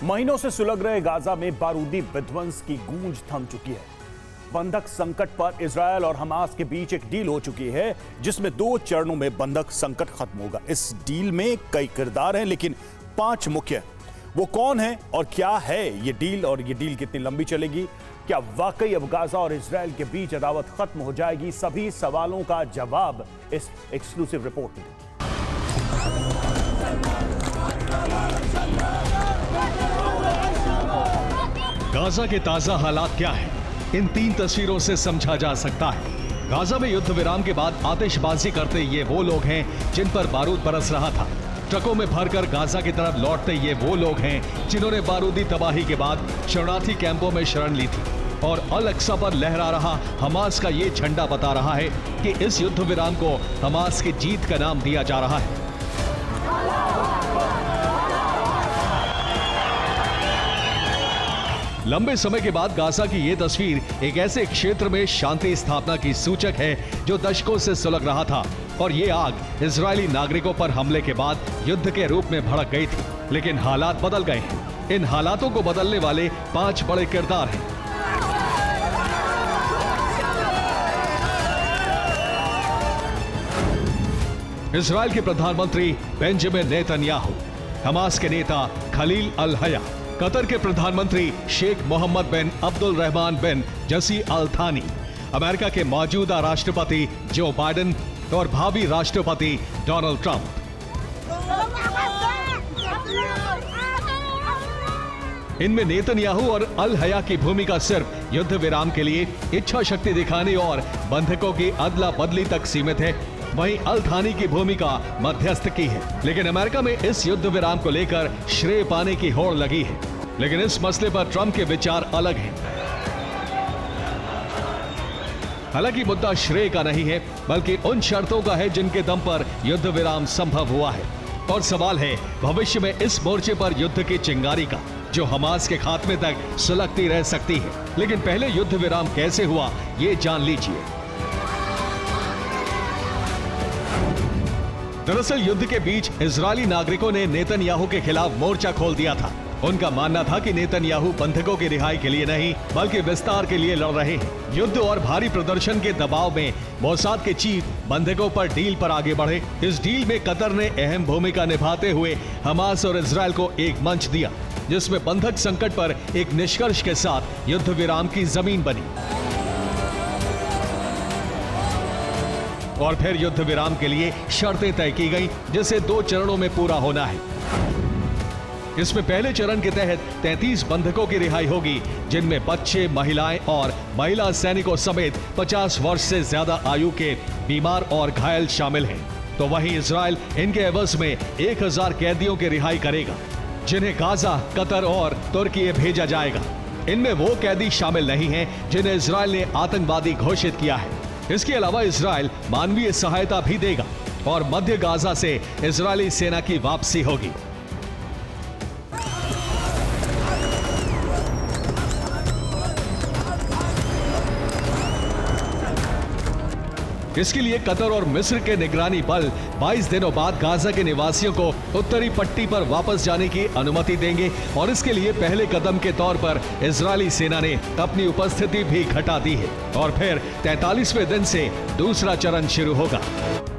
महीनों से सुलग रहे गाजा में बारूदी विध्वंस की गूंज थम चुकी है। बंधक संकट पर इजरायल और हमास के बीच एक डील हो चुकी है, जिसमें 2 चरणों में बंधक संकट खत्म होगा। इस डील में कई किरदार हैं, लेकिन 5 मुख्य हैं। वो कौन है और क्या है ये डील, और ये डील कितनी लंबी चलेगी? क्या वाकई अब गाजा और इजरायल के बीच अदावत खत्म हो जाएगी? सभी सवालों का जवाब इस एक्सक्लूसिव रिपोर्ट में। गाजा के ताजा हालात क्या है, इन 3 तस्वीरों से समझा जा सकता है। गाजा में युद्ध विराम के बाद आतिशबाजी करते ये वो लोग हैं जिन पर बारूद बरस रहा था। ट्रकों में भरकर गाजा की तरफ लौटते ये वो लोग हैं जिन्होंने बारूदी तबाही के बाद शरणार्थी कैंपों में शरण ली थी। और अल अक्सा पर लहरा रहा हमास का ये झंडा बता रहा है कि इस युद्ध विराम को हमास की जीत का नाम दिया जा रहा है। लंबे समय के बाद गाजा की ये तस्वीर एक ऐसे क्षेत्र में शांति स्थापना की सूचक है जो दशकों से सुलग रहा था। और ये आग इजरायली नागरिकों पर हमले के बाद युद्ध के रूप में भड़क गई थी। लेकिन हालात बदल गए हैं। इन हालातों को बदलने वाले 5 बड़े किरदार हैं। इजरायल के प्रधानमंत्री बेंजामिन नेतन्याहू, हमास के नेता खलील अल हया, कतर के प्रधानमंत्री शेख मोहम्मद बिन अब्दुल रहमान बिन जसी अल थानी, अमेरिका के मौजूदा राष्ट्रपति जो बाइडेन और भावी राष्ट्रपति डोनाल्ड ट्रंप। इनमें नेतन्याहू और अल हया की भूमिका सिर्फ युद्ध विराम के लिए इच्छा शक्ति दिखाने और बंधकों की अदला बदली तक सीमित है। वहीं अल थानी की भूमिका मध्यस्थ की है। लेकिन अमेरिका में इस युद्ध विराम को लेकर श्रेय पाने की होड़ लगी है। लेकिन इस मसले पर ट्रंप के विचार अलग हैं। हालांकि मुद्दा श्रेय का नहीं है, बल्कि उन शर्तों का है जिनके दम पर युद्ध विराम संभव हुआ है। और सवाल है भविष्य में इस मोर्चे पर युद्ध की चिंगारी का, जो हमास के खात्मे तक सुलगती रह सकती है। लेकिन पहले युद्ध विराम कैसे हुआ, ये जान लीजिए। दरअसल युद्ध के बीच इजरायली नागरिकों ने नेतन्याहू के खिलाफ मोर्चा खोल दिया था। उनका मानना था कि नेतन्याहू बंधकों की रिहाई के लिए नहीं, बल्कि विस्तार के लिए लड़ रहे हैं। युद्ध और भारी प्रदर्शन के दबाव में मोसाद के चीफ बंधकों पर डील पर आगे बढ़े। इस डील में कतर ने अहम भूमिका निभाते हुए हमास और इजरायल को एक मंच दिया, जिसमें बंधक संकट पर एक निष्कर्ष के साथ युद्ध विराम की जमीन बनी। और फिर युद्ध विराम के लिए शर्तें तय की गईं, जिसे 2 चरणों में पूरा होना है। इसमें पहले चरण के तहत 33 बंधकों की रिहाई होगी, जिनमें बच्चे, महिलाएं और महिला सैनिकों समेत 50 वर्ष से ज्यादा आयु के बीमार और घायल शामिल हैं। तो वहीं इजरायल इनके एवज में 1000 कैदियों की रिहाई करेगा, जिन्हें गाजा, कतर और तुर्की भेजा जाएगा। इनमें वो कैदी शामिल नहीं हैं जिन्हें इजरायल ने आतंकवादी घोषित किया है। इसके अलावा इजरायल मानवीय सहायता भी देगा और मध्य गाजा से इजरायली सेना की वापसी होगी। इसके लिए कतर और मिस्र के निगरानी बल 22 दिनों बाद गाजा के निवासियों को उत्तरी पट्टी पर वापस जाने की अनुमति देंगे। और इसके लिए पहले कदम के तौर पर इजरायली सेना ने अपनी उपस्थिति भी घटा दी है। और फिर 43वें दिन से दूसरा चरण शुरू होगा।